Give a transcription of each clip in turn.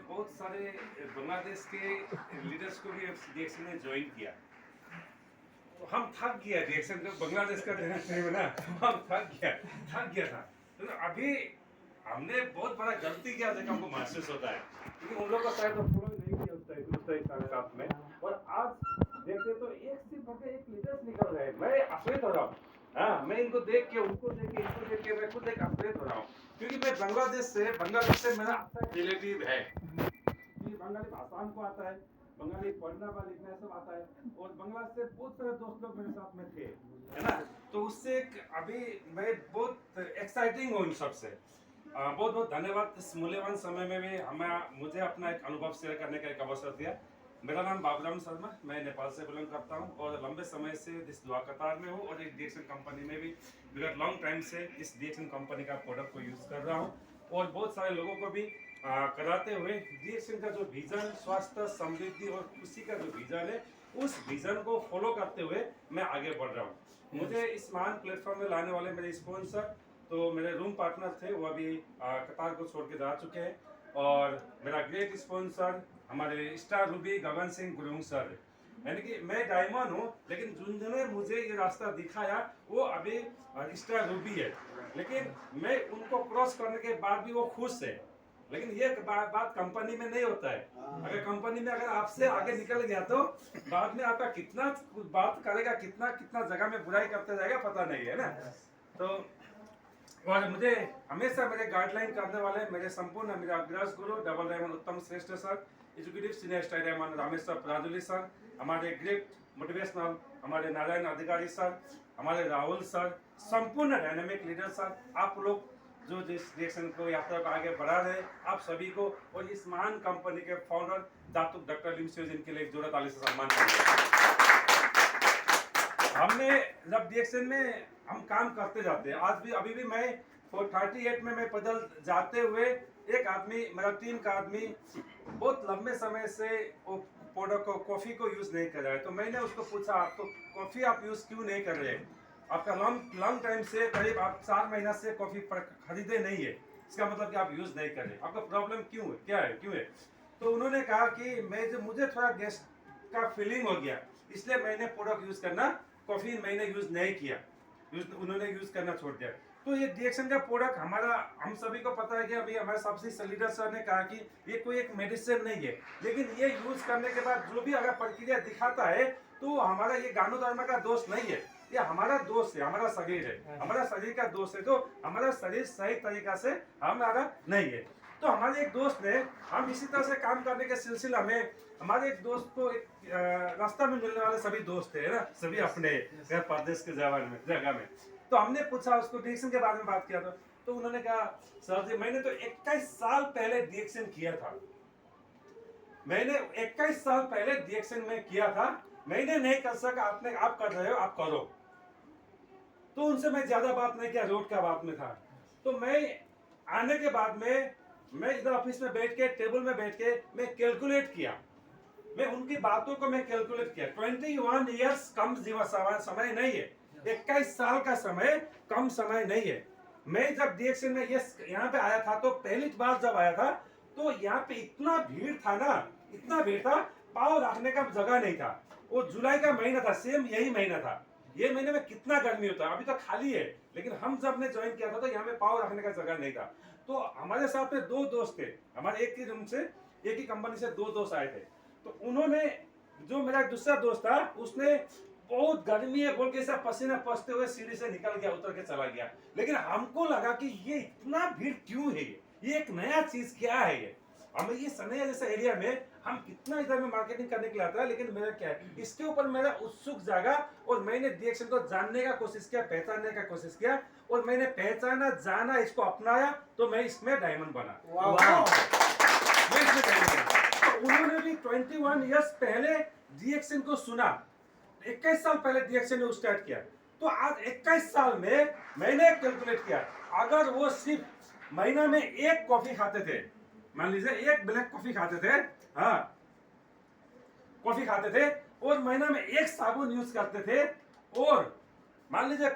बहुत सारे बांग्लादेश के लीडर्स को भी डीएक्सन ने ज्वाइन किया। तो हम थक गया डीएक्सन को बांग्लादेश का देना चाहिए ना, हम थक गया था। तो अभी हमने बहुत बड़ा गलती किया जैसे हमको महसूस होता है, क्योंकि उन लोगों का शायद पूरा नहीं किया उस साथ में। और आज देखते तो एक से बढ़ के एक लीडर्स निकल रहे हैं, मैं आश्चर्य हो रहा हूँ। हाँ, मैं इनको देख के, उनको देख के, इनको देख के मैं खुद एक आश्चर्य हो रहा हूँ, क्योंकि मैं बांग्लादेश से मेरा अच्छा रिलेटिव है। कि बंगाली भाषा हमको आता है, बंगाली पढ़ना व लिखना सब आता है, और बांग्लादेश से बहुत सारे दोस्त लोग मेरे साथ में थे, है ना। तो उससे अभी मैं बहुत एक्साइटिंग हूँ इन सबसे। बहुत बहुत धन्यवाद इस मूल्यवान समय में भी मुझे अपना एक अनुभव शेयर करने का एक अवसर दिया। मेरा नाम बाबूराम शर्मा, मैं नेपाल से बिलोंग करता हूँ और लंबे समय से इस दुआ कतार में हूँ, और एक डीएक्सन कंपनी में भी विगत लॉन्ग टाइम से इस डीएक्सन कंपनी का प्रोडक्ट को यूज़ कर रहा हूँ, और बहुत सारे लोगों को भी कराते हुए डीएक्सन का जो विजन, स्वास्थ्य, समृद्धि और खुशी का जो विजन है, उस विजन को फॉलो करते हुए मैं आगे बढ़ रहा हूँ। मुझे इस महान प्लेटफॉर्म में लाने वाले मेरे स्पॉन्सर, तो मेरे रूम पार्टनर थे, वो अभी कतार को छोड़ के जा चुके हैं, और मेरा ग्रेट स्पॉन्सर हमारे star Ruby Gagan Singh Gurung sir, यानी कि मैं डायमंड हूँ, लेकिन जिन्होंने मुझे ये रास्ता दिखाया वो अभी स्टार रूबी है, लेकिन मैं उनको क्रॉस करने के बाद भी वो खुश है। लेकिन ये बात कंपनी में नहीं होता है। अगर कंपनी में अगर आपसे आगे निकल गया तो बाद में आपका कितना बात करेगा, कितना कितना जगह में बुराई करते जाएगा पता नहीं है ना। तो और मुझे हमेशा मेरे गाइडलाइन करने वाले मेरे संपूर्ण मेरे अग्रज गुरु double diamond Uttam Shrestha sir, executive senior star diamond Rameshwar Prajuli sir, हमारे ग्रेट मोटिवेशनल हमारे नारायण अधिकारी सर, हमारे राहुल सर, संपूर्ण डायनामिक लीडर सर, आप लोग जो जिस डायरेक्शन को यात्रा को आगे बढ़ा रहे, आप सभी को और इस महान कंपनी के फाउंडर दातुक डॉक्टर लिमसियो जिनके लिए जोरत ताली से सम्मान करेंगे। हमने जब डीएक्सन में हम काम करते जाते हैं, आज भी अभी भी मैं 38 में मैं पैदल जाते हुए एक आदमी, मेरा टीम का आदमी बहुत लंबे समय से वो प्रोडक्ट को, कॉफ़ी को यूज़ नहीं कर रहा है। तो मैंने उसको पूछा, आप तो कॉफ़ी आप यूज़ क्यों नहीं कर रहे? आपका लॉन्ग टाइम से करीब आप 4 महीना से कॉफ़ी खरीदे नहीं है, इसका मतलब कि आप यूज़ नहीं कर रहे, आपका प्रॉब्लम क्यों है, क्या है, क्यों है? तो उन्होंने कहा कि मुझे थोड़ा गैस का फीलिंग हो गया, इसलिए मैंने प्रोडक्ट यूज़ करना, कॉफ़ी मैंने यूज़ नहीं किया, उन्होंने यूज़ करना छोड़ दिया। तो ये डीएक्सन का प्रोडक्ट हमारा, हम सभी को पता है कि अभी हमारे सबसे लीडर सर ने कहा कि ये कोई एक मेडिसिन नहीं है, लेकिन ये यूज़ करने के बाद जो भी अगर प्रक्रिया दिखाता है तो हमारा ये गानो धर्म का दोष नहीं है, ये हमारा दोष है, हमारा शरीर है, हमारा शरीर का दोष है। तो हमारा शरीर सही तरीका से हमारा नहीं है। तो हमारे एक दोस्त ने, हम इसी तरह से काम करने के सिलसिला में, हमारे एक दोस्त को एक रास्ता में मिलने वाले सभी दोस्त थे ना, सभी अपने घर प्रदेश के जगह में। तो हमने पूछा उसको डीएक्सन के बारे में बात किया, तो उन्होंने कहा, सर जी मैंने तो 21 साल पहले डीएक्सन किया था, मैंने 21 साल पहले डीएक्सन में किया था, मैंने नहीं कर सका, आप कर रहे हो, आप करो। तो उनसे मैं ज्यादा बात नहीं किया, रोड का बात में था। तो मैं आने के बाद में मैं इधर ऑफिस में बैठ के, टेबल में बैठ के मैं कैलकुलेट किया, मैं उनकी बातों को मैं कैलकुलेट किया। 21 इयर्स कम जीवन समय नहीं है, 21 साल का समय कम समय नहीं है। मैं जब डीएक्सन में यहाँ पे आया था, तो पहली बार जब आया था तो यहाँ पे इतना भीड़ था ना, इतना भीड़ था, पाँव रखने का जगह नहीं था। वो जुलाई का महीना था, सेम यही महीना था। ये महीने में कितना गर्मी होता है, अभी तो खाली है, लेकिन हम जब ने ज्वाइन किया था तो यहाँ पे पाँव रखने का जगह नहीं था। तो हमारे साथ में 2 दोस्त थे, हमारे एक ही रूम से, एक ही कंपनी से 2 दोस्त आए थे। तो उन्होंने, जो मेरा दूसरा दोस्त था, उसने बहुत गर्मी है बोल के ऐसा पसीना पसीते हुए सीढ़ी से निकल गया, उतर के चला गया। लेकिन हमको लगा कि ये इतना भीड़ क्यों है, ये एक नया चीज क्या है, ये हमें ये सनैया जैसा एरिया में हम कितना इधर में मार्केटिंग करने के लिए आता है, लेकिन मेरा क्या है, इसके ऊपर मेरा उत्सुक जागा, और मैंने डीएक्सन को जानने का कोशिश किया, पहचानने का कोशिश किया, और मैंने पहचाना, जाना, इसको अपनाया, तो मैं इसमें डायमंड बना। मैं इसमें डायमंड बना। तो उन्होंने भी 21 इयर्स पहले डीएक्सन को सुना, 21 साल पहले डीएक्सन ने स्टार्ट किया। तो आज 21 साल में मैंने कैलकुलेट किया, अगर वो सिर्फ महीना में 1 कॉफी खाते थे, मान लीजिए 1 ब्लैक कॉफी खाते थे, हाँ कॉफी खाते थे, और महीना में 1 साबुन यूज करते थे, और मान लीजिए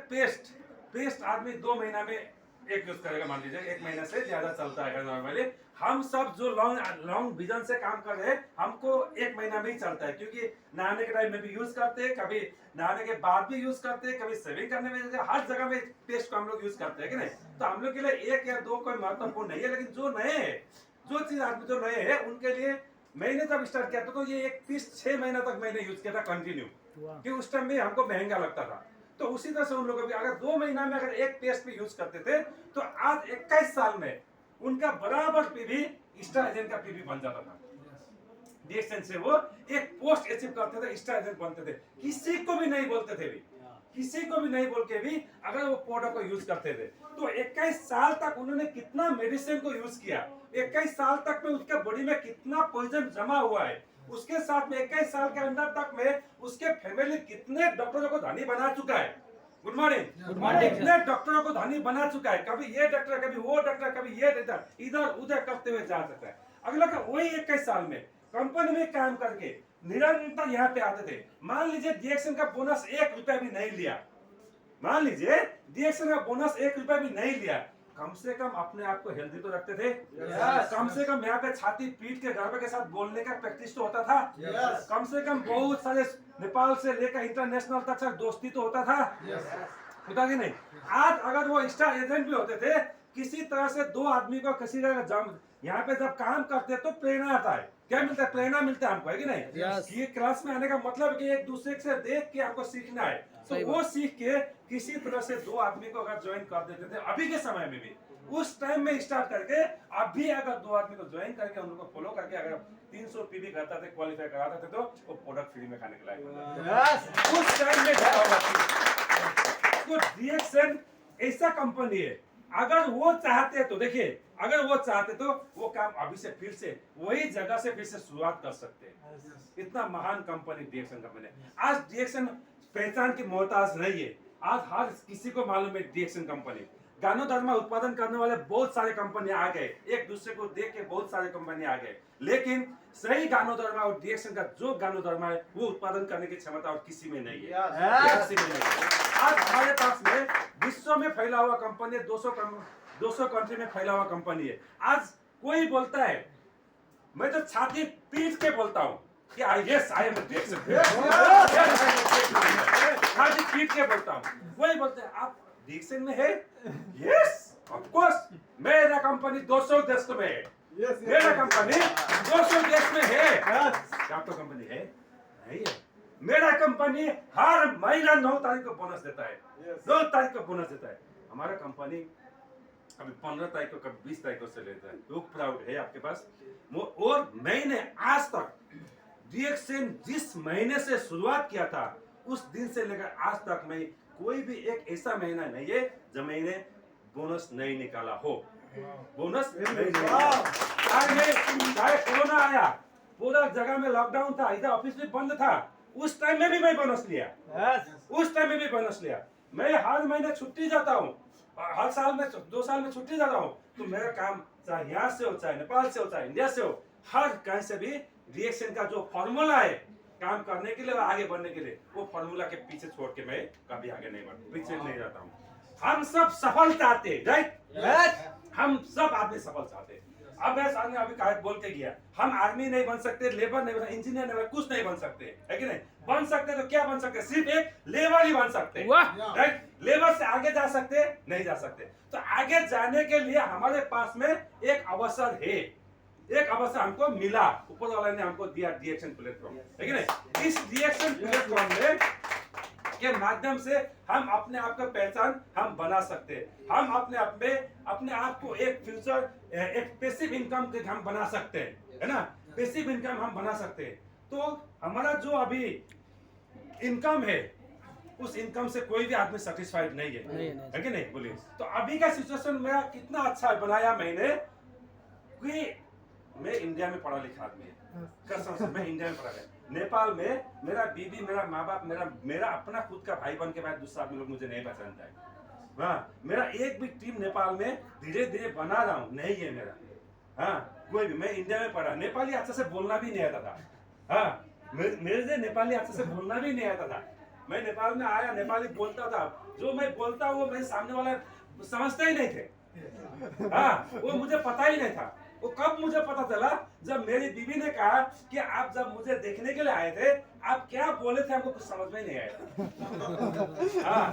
पेस्ट आदमी 2 महीना में एक यूज करेगा, मान लीजिए 1 महीना से ज्यादा चलता है नॉर्मली। हम सब जो लॉन्ग लॉन्ग विजन से काम कर रहे हैं, हमको 1 महीना में ही चलता है, क्योंकि नहाने के टाइम में भी यूज करते हैं, कभी नहाने के बाद भी यूज करते हैं, कभी सेविंग करने में, हर जगह में पेस्ट को हम लोग यूज करते हैं कि नहीं। तो हम लोग के लिए 1 या 2 कोई महत्वपूर्ण नहीं है, लेकिन जो नए हैं, जो चीज आदमी जो नए हैं उनके लिए मैंने जब स्टार्ट किया था तो ये एक पीस 6 महीना तक मैंने यूज किया था कंटिन्यू, कि उस टाइम में हमको महंगा लगता था। तो उसी तरह से उन लोगों भी अगर 2 महीना में अगर एक पेस्ट भी यूज करते थे, तो आज 21 साल में उनका बराबर पीवी स्टार एजेंट का पीवी बन जाता था। डीएक्सएन से वो एक पोस्ट अचीव करते थे, स्टार एजेंट बनते थे, किसी को भी नहीं बोलते थे भी, किसी को भी नहीं बोल के भी अगर वो प्रोडक्ट को यूज करते थे। तो 21 साल तक उन्होंने कितना मेडिसिन को यूज किया, 21 साल तक में उसके बॉडी में कितना पॉइजन जमा हुआ है, उसके साथ में 21 साल के अंदर तक में उसके फैमिली कितने डॉक्टरों को धनी बना चुका है। Good morning, good morning. कितने डॉक्टरों को धनी बना चुका है, कभी ये डॉक्टर, कभी वो डॉक्टर, कभी ये डॉक्टर, इधर उधर करते हुए जा सकता है। अगला का वही 21 साल में कंपनी में काम करके निरंतर यहाँ पे आते थे। मान लीजिए डीएक्सएन का बोनस 1 रुपया भी नहीं लिया, मान लीजिए डीएक्सएन का बोनस 1 रुपया भी नहीं लिया, कम से कम अपने आप को हेल्दी तो रखते थे। कम से कम यहाँ पे छाती पीट के गर्व के साथ बोलने का प्रैक्टिस तो होता था। कम से कम बहुत सारे नेपाल से लेकर इंटरनेशनल तक सर दोस्ती तो होता था, होता कि नहीं। आज अगर वो स्टार एजेंट भी होते थे, किसी तरह से 2 आदमी को किसी जगह यहाँ पे जब काम करते तो प्रेरणा आता है, क्या मिलता है, प्रेरणा मिलता है हमको, है कि नहीं। ये क्लास में आने का मतलब कि एक दूसरे से देख के आपको सीखना है, तो वो सीख के किसी तरह से 2 आदमी को अगर ज्वाइन कर देते थे अभी के समय में भी, उस टाइम में स्टार्ट करके अभी अगर 2 आदमी को ज्वाइन करके उनको फॉलो करके अगर 300 पीवी करता थे, क्वालिफाई कराते थे, तो वो प्रोडक्ट फ्री में खाने के लायक उस टाइम में तो डीएक्सएन ऐसा कंपनी है, अगर वो चाहते तो देखिए, अगर वो चाहते तो वो काम अभी से फिर से वही जगह से फिर से शुरुआत कर सकते हैं। इतना महान कंपनी डीएक्सएन कंपनी है। आज डीएक्सएन पहचान की मोहताज नहीं है, आज हर किसी को मालूम है डीएक्सएन कंपनी। गानोधर्मा उत्पादन करने वाले बहुत सारे कंपनी आ गए, एक दूसरे को देख के बहुत सारे कंपनी आ गए, लेकिन सही गानोधर्मा और डीएक्सएन का जो गानोधर्मा है वो उत्पादन करने की क्षमता और किसी में नहीं है, किसी में नहीं है। आज हमारे पास में विश्व में फैला हुआ कंपनी है, 200 कंट्री में फैला हुआ कंपनी है। आज कोई बोलता है, मैं तो छाती पीट के बोलता हूँ कि यस आई एम डीएक्सएन, छाती पीट के बोलता हूँ। वही बोलते हैं आप डीएक्सएन में है, यस ऑफ कोर्स, मेरा कंपनी 200 देश में है, मेरा कंपनी 200 देश में है। क्या आपका कंपनी है? नहीं है। मेरा कंपनी हर महीना 9 तारीख को बोनस देता है, 2 तारीख को बोनस देता है। हमारा कंपनी अभी 15 तारीख को, कभी 20 तारीख को से लेता है। तो प्राउड है आपके पास। और मैंने आज तक डीएक्सएन जिस महीने से शुरुआत किया था, उस दिन से लेकर आज तक मैं कोई भी एक ऐसा महीना नहीं है जब मैंने बोनस नहीं निकाला हो। बोनस नहीं निकाला। चाहे कोरोना आया, पूरा जगह में लॉकडाउन था, इधर ऑफिस भी बंद था, उस टाइम में भी मैं बोनस लिया, उस टाइम में भी बोनस लिया। मैं हर महीने छुट्टी जाता हूँ, हर साल में 2 साल में छुट्टी जाता हूँ, तो मेरा काम चाहे यहाँ से हो, चाहे नेपाल से हो, चाहे इंडिया से हो, हर कहीं से भी डीएक्सएन का जो फॉर्मूला है काम करने के लिए, आगे बढ़ने के लिए, वो फॉर्मूला के पीछे छोड़ के मैं कभी आगे नहीं बढ़ता, पीछे नहीं जाता हूँ। हम सब सफल चाहते हैं, राइट? हम सब आदमी सफल चाहते हैं। अब मैं सामने अभी कहा बोल के गया, हम आर्मी नहीं बन सकते, लेबर नहीं बन सकते, इंजीनियर नहीं बन, कुछ नहीं बन सकते, है कि नहीं? बन सकते तो क्या बन सकते? सिर्फ एक लेबर ही बन सकते, राइट? लेबर से आगे जा सकते नहीं जा सकते। तो आगे जाने के लिए हमारे पास में एक अवसर है, एक अवसर हमको मिला, ऊपर वाले ने हमको दिया, डीएक्सएन प्लेटफॉर्म, है कि नहीं? इस डीएक्सएन प्लेटफॉर्म में के माध्यम से हम अपने आप का पहचान हम बना सकते हैं। हम अपने आप को एक फ्यूचर, एक पैसिव इनकम हम बना सकते हैं, है ना? पैसिव इनकम हम बना सकते हैं। तो हमारा जो अभी इनकम है, उस इनकम से कोई भी आदमी सेटिस्फाइड नहीं है कि नहीं? बोलिए। तो अभी का सिचुएशन मेरा कितना अच्छा बनाया मैंने, कि मैं इंडिया में पढ़ा लिखा आदमी है, कसम से मैं इंडिया में पढ़ा लिखा। नेपाल में मेरा बीबी, मेरा माँ बाप, मेरा अपना खुद का भाई बन के बाद दूसरा आदमी लोग मुझे नहीं पहचानता है। हाँ, मेरा एक भी टीम नेपाल में धीरे धीरे बना रहा हूँ, नहीं है मेरा। हाँ, कोई भी, मैं इंडिया में पढ़ा, नेपाली अच्छे से बोलना भी नहीं आता था। हाँ, मेरे से नेपाली अच्छे से बोलना भी नहीं आता था। मैं नेपाल में आया, नेपाली बोलता था, जो मैं बोलता हूँ वो मेरे सामने वाला वो समझते ही नहीं थे। हाँ, वो मुझे पता ही नहीं था। वो कब मुझे पता चला, जब मेरी बीवी ने कहा कि आप जब मुझे देखने के लिए आए थे, आप क्या बोले थे हमको कुछ समझ में ही नहीं आया। हाँ,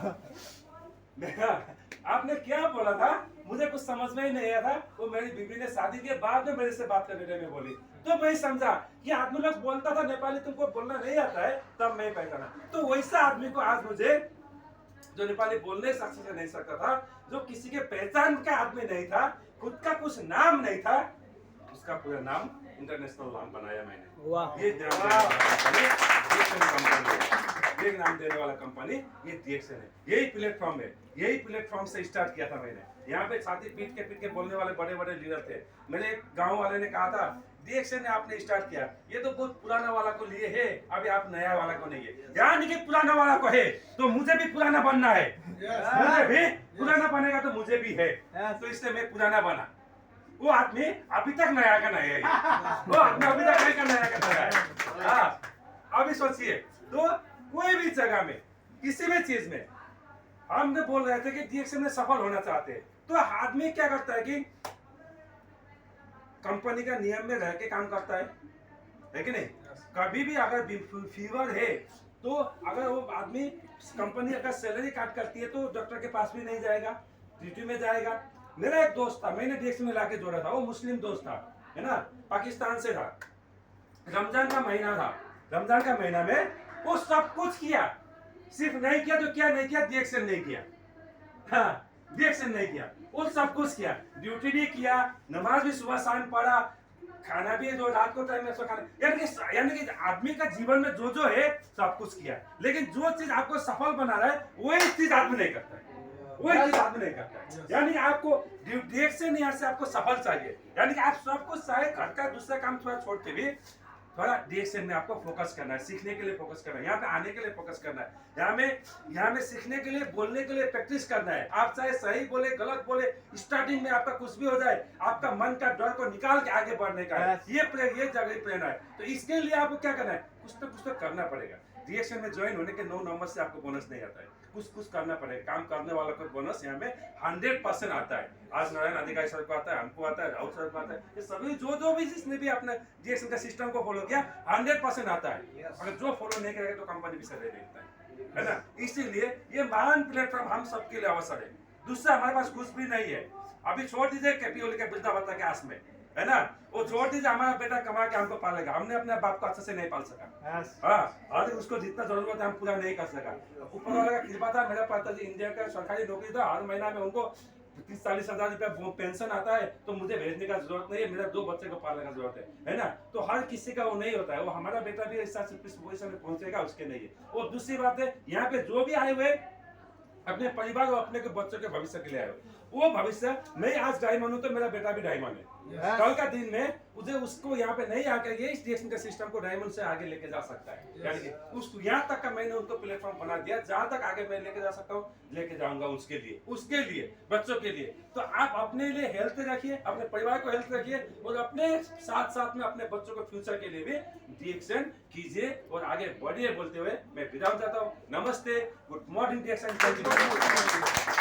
आपने क्या बोला था मुझे कुछ समझ में ही नहीं आया था। वो मेरी बीवी ने शादी के बाद में मेरे से बात करने में बोली, तो मैं समझा कि आदमी लोग बोलता था नेपाली तुमको बोलना नहीं आता है, तब मैं पहचाना। तो वैसा आदमी को आज मुझे, जो नेपाली बोलने से नहीं सकता था, जो किसी के पहचान का आदमी नहीं था, खुद का कुछ नाम नहीं था, उसका पूरा नाम इंटरनेशनल नाम बनाया मैंने। ये नाम देने वाला कंपनी ये DXN है। यही प्लेटफॉर्म है, यही प्लेटफॉर्म से स्टार्ट किया था मैंने। यहाँ पे छाती पीट के बोलने वाले बड़े बड़े लीडर थे। मेरे गांव वाले ने कहा था DXN ने आपने स्टार्ट किया, ये तो बहुत पुराना वाला को लिए है, अभी आप नया वाला को नहीं है। यानी कि पुराना वाला को है तो मुझे भी पुराना बनना है, मुझे भी पुराना बनेगा तो मुझे भी है, तो इसलिए मैं पुराना बना। वो आदमी अभी तक नया का नया है, वो आदमी अभी तक नया का नया है। हाँ, अभी सोचिए, तो कोई भी जगह में, किसी भी चीज में हम बोल रहे थे कि DXN में सफल होना चाहते हैं, तो आदमी क्या करता है कि कंपनी का नियम में रह के काम करता है कि नहीं। कभी भी अगर फीवर है तो अगर वो आदमी, कंपनी अगर सैलरी काट करती है तो डॉक्टर के पास भी नहीं जाएगा, ड्यूटी में जाएगा। मेरा एक दोस्त था, मैंने DXN में लाके जोड़ा था, वो मुस्लिम दोस्त था, है ना, पाकिस्तान से था। रमजान का महीना था, रमजान का महीना में वो सब कुछ किया, सिर्फ नहीं किया तो क्या नहीं किया, DXN नहीं किया। हाँ, DXN नहीं किया, वो सब कुछ किया, ड्यूटी भी किया, नमाज भी सुबह शाम पढ़ा, खाना भी जो रात को टाइम में खाना, यानी कि आदमी का जीवन में जो है सब कुछ किया। लेकिन जो चीज आपको सफल बना रहा है वही चीज आदमी नहीं करता है, वही चीज आदमी नहीं करता है। यानी आपको DXN यहाँ से आपको सफल चाहिए, यानी कि आप सब कुछ चाहे, घर का दूसरा काम थोड़ा छोड़ के भी थोड़ा DXN में आपको फोकस करना है, सीखने के लिए फोकस करना है, यहाँ पे आने के लिए फोकस करना है, यहाँ में सीखने के लिए, बोलने के लिए प्रैक्टिस करना है। आप चाहे सही बोले गलत बोले, स्टार्टिंग में आपका कुछ भी हो जाए, आपका मन का डर को निकाल के आगे बढ़ने का है, ये जगह प्रेरणा है। तो इसके लिए आपको क्या करना है, कुछ तो करना पड़ेगा। DXN में ज्वाइन होने के 9 नंबर से आपको बोनस नहीं आता है, कुछ करना पड़ेगा। काम करने वालों को बोनस यहाँ में 100% आता है। आज नारायण अधिकारी सर को आता है, हमको आता है, राउत सर को आता है, ये सभी जो भी जिसने भी अपने DXN का सिस्टम को फॉलो किया 100% आता है। अगर जो फॉलो नहीं करेगा तो कंपनी भी सैलरी देता है ना। इसीलिए ये महान प्लेटफॉर्म हम सबके लिए अवसर है। दूसरा, हमारे पास कुछ भी नहीं है, अभी छोड़ दीजिए कैपियोली के वृद्धावस्था के आस में, है ना, वो छोड़ दीजिए, हमारा बेटा कमा के हमको पालेगा, हमने अपने बाप को अच्छे से नहीं पाल सका। हाँ, और उसको जितना जरूरत है हम पूरा नहीं कर सका। ऊपर वाले का कृपा था, मेरा पिताजी इंडिया का सरकारी नौकरी था, हर महीना में उनको 30-40 हजार रुपया पेंशन आता है, तो मुझे भेजने का जरूरत नहीं है, मेरा 2 बच्चे को पालने का जरूरत है ना। तो हर किसी का वो नहीं होता है, वो हमारा बेटा भी इस पोजीशन में पहुंचेगा, उसके नहीं है। और दूसरी बात है, यहाँ पे जो भी आए हुए अपने परिवार और अपने के बच्चों के भविष्य के लिए आए, वो भविष्य, मैं आज डायमंड हूं तो मेरा बेटा भी डायमंड है। कल का दिन में मुझे उसको यहाँ पे नहीं आकर ये DXN के सिस्टम को डायमंड से आगे लेके जा सकता है। यानी कि उसको यहाँ तक का मैंने उनको प्लेटफॉर्म बना दिया, जहाँ तक आगे मैं लेके जा सकता हूँ लेके जाऊंगा उसके लिए बच्चों के लिए। तो आप अपने लिए हेल्थ रखिए, अपने परिवार को हेल्थ रखिए, और अपने साथ में अपने बच्चों को फ्यूचर के लिए भी DXN कीजिए और आगे बढ़िए। बोलते हुए मैं विराम चाहता हूँ। नमस्ते, गुड मॉर्निंग DXN।